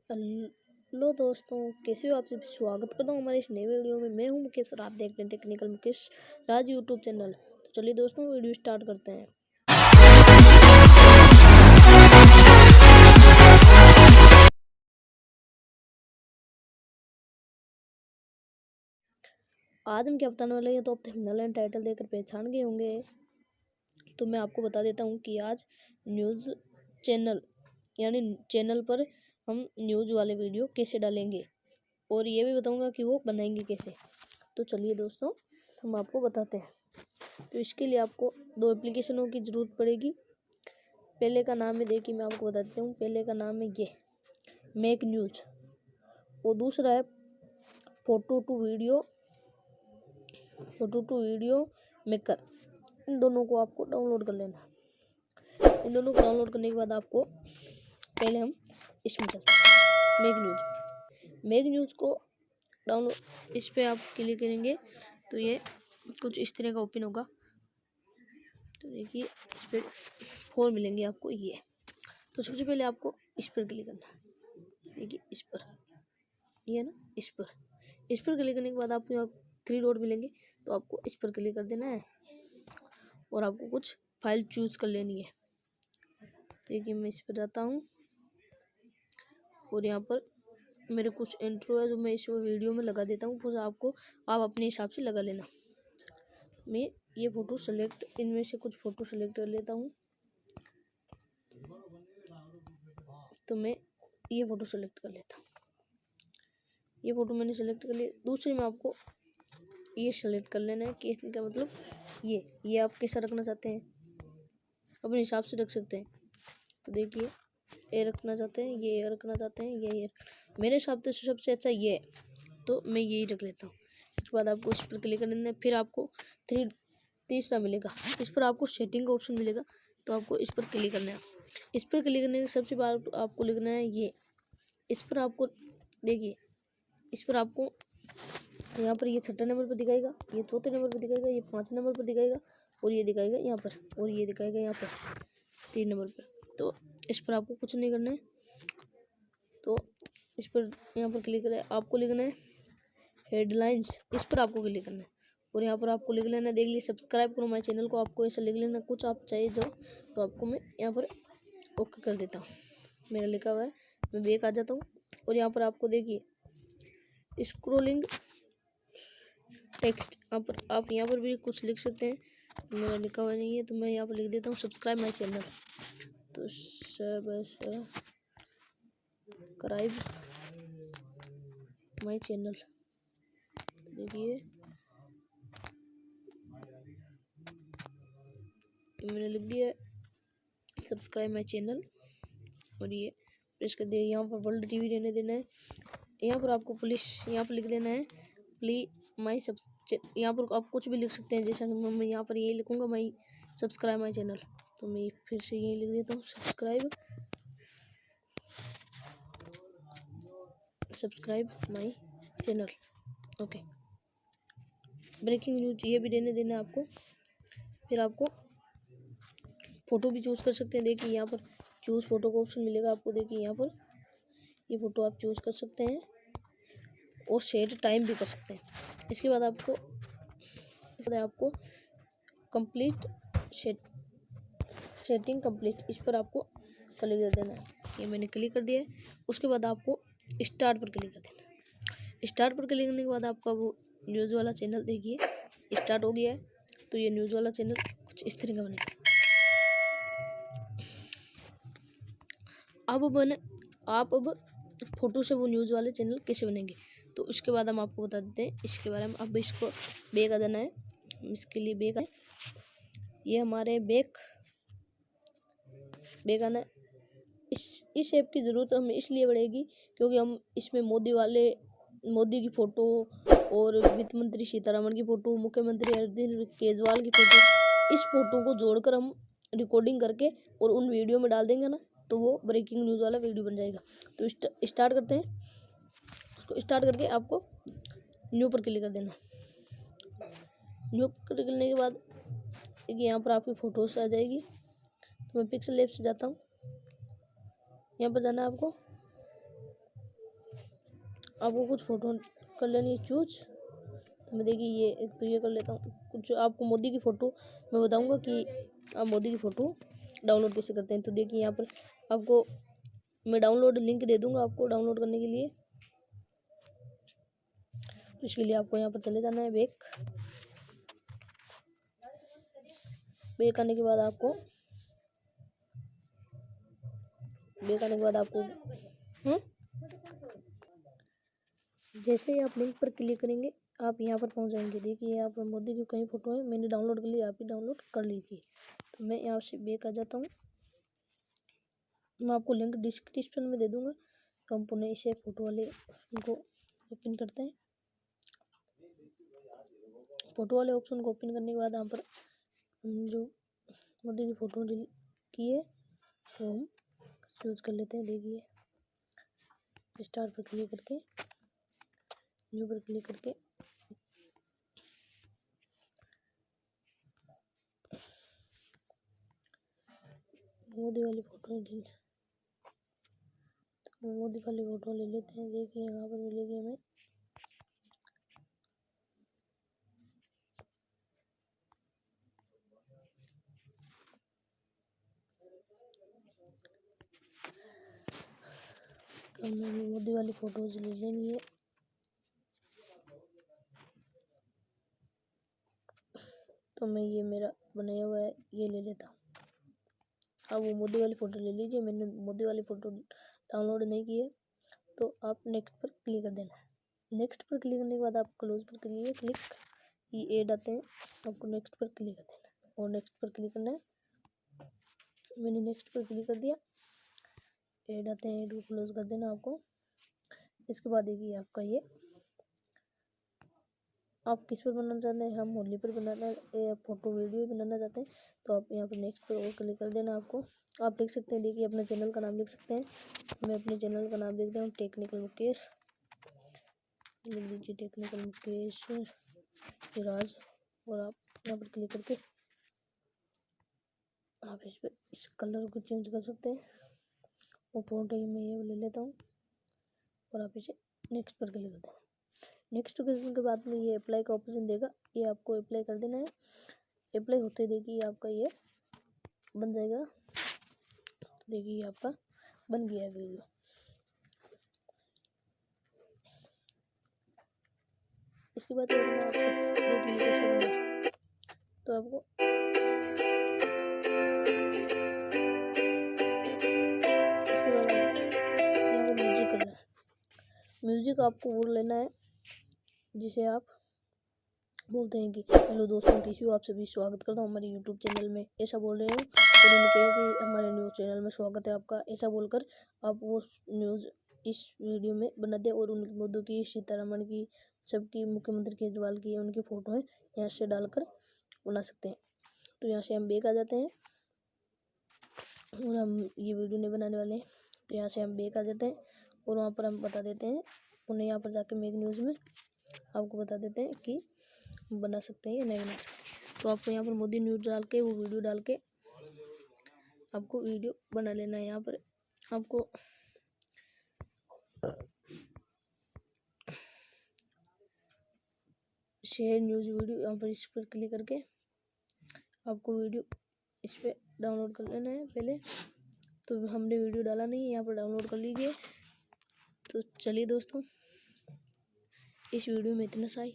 Hello दोस्तों, कैसे हो? आप सभी स्वागत करता हूँ हमारे इस नए वीडियो में। मैं हूँ मुकेश और आप देख रहे हैं टेक्निकल मुकेश राज यूट्यूब चैनल। तो चलिए दोस्तों, वीडियो स्टार्ट करते हैं। आज हम क्या बताने वाले हैं, तो आप थंबनेल एंड टाइटल देकर पहचान गए होंगे। तो मैं आपको बता देता हूँ कि आज न्यूज़ चैनल यानी चैनल पर हम न्यूज़ वाले वीडियो कैसे डालेंगे और ये भी बताऊँगा कि वो बनाएंगे कैसे। तो चलिए दोस्तों, हम आपको बताते हैं। तो इसके लिए आपको दो एप्लीकेशनों की ज़रूरत पड़ेगी। पहले का नाम है, देखिए मैं आपको बता देता हूँ। पहले का नाम है ये मेक न्यूज और दूसरा है फोटो टू वीडियो मेकर। इन दोनों को आपको डाउनलोड कर लेना। इन दोनों को डाउनलोड करने के बाद आपको पहले हम इसमें चलते हैं मेक न्यूज को डाउनलोड। इस पर आप क्लिक करेंगे तो ये कुछ इस तरह का ओपन होगा। तो देखिए इस पर 4 मिलेंगे आपको ये। तो सबसे पहले आपको इस पर क्लिक करना है। देखिए इस पर, ये ना, इस पर क्लिक करने के बाद आपको यहाँ 3 डॉट मिलेंगे। तो आपको इस पर क्लिक कर देना है और आपको कुछ फाइल चूज कर लेनी है। देखिए मैं इस पर जाता हूँ और यहाँ पर मेरे कुछ इंट्रो है जो मैं इस वीडियो में लगा देता हूँ। फिर आप अपने हिसाब से लगा लेना। मैं ये फ़ोटो सेलेक्ट, इनमें से कुछ फ़ोटो सेलेक्ट कर लेता हूँ। तो मैं ये फ़ोटो सेलेक्ट कर लेता हूँ। ये फ़ोटो मैंने सेलेक्ट कर लिया। दूसरे में आपको ये सेलेक्ट कर लेना है कि इसका मतलब ये आप कैसा रखना चाहते हैं, अपने हिसाब से रख सकते हैं। तो देखिए ये रखना चाहते हैं, ये रखना चाहते हैं, ये मेरे हिसाब से सबसे अच्छा ये है, तो मैं यही रख लेता हूँ। उसके बाद आपको इस पर क्लिक कर लेना है। फिर आपको तीसरा मिलेगा, इस पर आपको सेटिंग का ऑप्शन मिलेगा। तो आपको इस पर क्लिक करना है। इस पर क्लिक करने के सबसे बाद आपको लिखना है ये। इस पर आपको देखिए, इस पर आपको यहाँ पर ये 6 नंबर पर दिखाएगा, ये 4 नंबर पर दिखाएगा, ये 5 नंबर पर दिखाएगा और ये दिखाएगा यहाँ पर, और ये दिखाएगा यहाँ पर 3 नंबर पर। तो इस पर आपको कुछ नहीं करना है। तो इस पर यहाँ पर क्लिक करें, आपको लिखना है हेडलाइंस। इस पर आपको क्लिक करना है और यहाँ पर आपको लिख लेना, देख लीजिए सब्सक्राइब करो माय चैनल को। आपको ऐसा लिख लेना कुछ आप चाहिए जो। तो आपको मैं यहाँ पर ओके कर देता हूँ। मेरा लिखा हुआ है, मैं बैक आ जाता हूँ और यहाँ पर आपको देखिए स्क्रोलिंग टेक्स्ट, आप यहाँ पर भी कुछ लिख सकते हैं। मेरा लिखा हुआ नहीं है तो मैं यहाँ पर लिख देता हूँ सब्सक्राइब माय चैनल। तो सब्सक्राइब माय चैनल, देखिए मैंने लिख दिया सब्सक्राइब माय चैनल और ये प्रेस कर दिया। यहाँ पर वर्ल्ड टीवी रहने देना है। यहाँ पर आपको यहाँ पर लिख लेना है यहाँ पर आप कुछ भी लिख सकते हैं। जैसा मैं यहाँ पर यही लिखूँगा, माई सब्सक्राइब माई चैनल। तो मैं फिर से यही लिख देता हूँ subscribe my channel. Okay, breaking news ये भी रहने देना है आपको। फिर आपको फ़ोटो भी चूज़ कर सकते हैं। देखिए यहाँ पर चूज़ फ़ोटो का ऑप्शन मिलेगा आपको। देखिए यहाँ पर ये फ़ोटो आप चूज़ कर सकते हैं और सेट टाइम भी कर सकते हैं। इसके बाद आपको कंप्लीट सेटिंग कंप्लीट, इस पर आपको क्लिक कर देना है। ये मैंने क्लिक कर दिया है। उसके बाद आपको स्टार्ट पर क्लिक कर देना है। स्टार्ट पर क्लिक करने के बाद आपका वो न्यूज़ वाला चैनल देखिए स्टार्ट हो गया है। तो ये न्यूज़ वाला चैनल कुछ इस तरह का बनेगा। आप अब फोटो से वो न्यूज़ वाले चैनल कैसे बनेंगे, तो इसके बाद हम आपको बता देते हैं इसके बारे में। अब इसको बैक आ जाना है। इसके लिए बैक आए, ये हमारे बैक आना है। इस ऐप की ज़रूरत हमें इसलिए पड़ेगी क्योंकि हम इसमें मोदी की फ़ोटो और वित्त मंत्री सीतारमण की फ़ोटो, मुख्यमंत्री अरविंद केजरीवाल की फ़ोटो, इस फ़ोटो को जोड़कर हम रिकॉर्डिंग करके और उन वीडियो में डाल देंगे ना, तो वो ब्रेकिंग न्यूज़ वाला वीडियो बन जाएगा। तो स्टार्ट करते हैं। उसको स्टार्ट करके आपको न्यू पर क्लिक कर देना। न्यू पर क्लिक करने के बाद देखिए यहाँ पर आपकी फ़ोटोज आ जाएगी। तो मैं पिक्सल लैब से जाता हूँ। यहाँ पर जाना है आपको, आपको कुछ फ़ोटो कर लेनी है चूज। तो मैं देखिए ये एक तो ये कर लेता हूँ। कुछ आपको मोदी की फ़ोटो मैं बताऊँगा कि आप मोदी की फ़ोटो डाउनलोड कैसे करते हैं। तो देखिए यहाँ पर आपको मैं डाउनलोड लिंक दे दूँगा आपको डाउनलोड करने के लिए। तो इसके लिए आपको यहाँ पर चले जाना है बैक आने के बाद आपको जैसे ही आप लिंक पर क्लिक करेंगे आप यहाँ पर पहुँच जाएंगे। देखिए यहाँ पर मोदी की कई फ़ोटो है, मैंने डाउनलोड कर ली, आप भी डाउनलोड कर लीजिए। तो मैं यहाँ से बैक आ जाता हूँ। मैं आपको लिंक डिस्क्रिप्शन में दे दूँगा। तो हम पुनः इसे फ़ोटो वाले उनको ओपन करते हैं। फ़ोटो वाले ऑप्शन को ओपन करने के बाद यहाँ पर जो मोदी की फ़ोटो की है तो हम चूज कर लेते हैं। देखिए स्टार पर क्लिक करके न्यू पर क्लिक करके मोदी वाली फ़ोटो ले लेते हैं। देखिए यहाँ पर मिलेगी हमें तो हमें मोदी वाली फ़ोटोज़ ले लेनी है। तो मैं ये मेरा बनाया हुआ है ये ले लेता हूँ। अब वो मोदी वाली फ़ोटो ले लीजिए। मैंने मोदी वाली फ़ोटो डाउनलोड नहीं की है तो आप नेक्स्ट पर क्लिक कर देना है। नेक्स्ट पर क्लिक करने के बाद आप क्लोज पर करिए क्लिक, ये ऐड आते हैं, आपको नेक्स्ट पर क्लिक कर देना है और नेक्स्ट पर क्लिक करना है। मैंने नेक्स्ट पर क्लिक कर दिया, ऐड आते हैं, ऐड को क्लोज कर देना आपको। इसके बाद देखिए आपका ये आप किस पर बनाना चाहते हैं, हम होली पर बनाना फ़ोटो वीडियो बनाना चाहते हैं तो आप यहाँ पर नेक्स्ट पर और क्लिक कर देना। आपको आप देख सकते हैं, देखिए अपने चैनल का नाम लिख सकते हैं। मैं अपने चैनल का नाम लिखता हूँ टेक्निकल मुकेश, लिख लीजिए टेक्निकल मुकेश राज। और आप यहाँ पर क्लिक करके आप इस पर इस कलर को चेंज कर सकते हैं। और फ़ोटो मैं ये ले लेता हूँ और आप इसे नेक्स्ट पर क्लिक कर दें। नेक्स्ट करने के बाद में ये अप्लाई का ऑप्शन देगा, ये आपको अप्लाई कर देना है। अप्लाई होते देखिए आपका ये बन जाएगा। देखिए आपका बन गया है वीडियो। इसके बाद तो आपको म्यूजिक आपको वो लेना है जिसे आप बोलते हैं कि हेलो दोस्तों कैसे हो, आप सभी स्वागत करता हूँ हमारे यूट्यूब चैनल में, ऐसा बोल रहे हैं। और उन्होंने कहा कि हमारे न्यूज़ चैनल में स्वागत है आपका, ऐसा बोलकर आप वो न्यूज़ इस वीडियो में बना दें। और उनकी मोदी की, सीतारमण की, सबकी, मुख्यमंत्री केजरीवाल की उनकी फ़ोटो है यहाँ से डालकर बना सकते हैं। तो यहाँ से हम बैक आ जाते हैं और हम ये वीडियो नहीं बनाने वाले हैं। तो यहाँ से हम बैक आ जाते हैं और वहाँ पर हम बता देते हैं, उन्हें यहाँ पर जाके मेक न्यूज़ में आपको बता देते हैं कि बना सकते हैं या नहीं बना सकते। तो आपको यहाँ पर मोदी न्यूज़ डाल के वो वीडियो डाल के आपको वीडियो बना लेना है। यहाँ पर आपको शेयर न्यूज़ वीडियो, यहाँ पर इस पर क्लिक करके आपको वीडियो इस पर डाउनलोड कर लेना है पहले। तो हमने वीडियो डाला नहीं है, यहाँ पर डाउनलोड कर लीजिए। तो चलिए दोस्तों, इस वीडियो में इतना सा ही।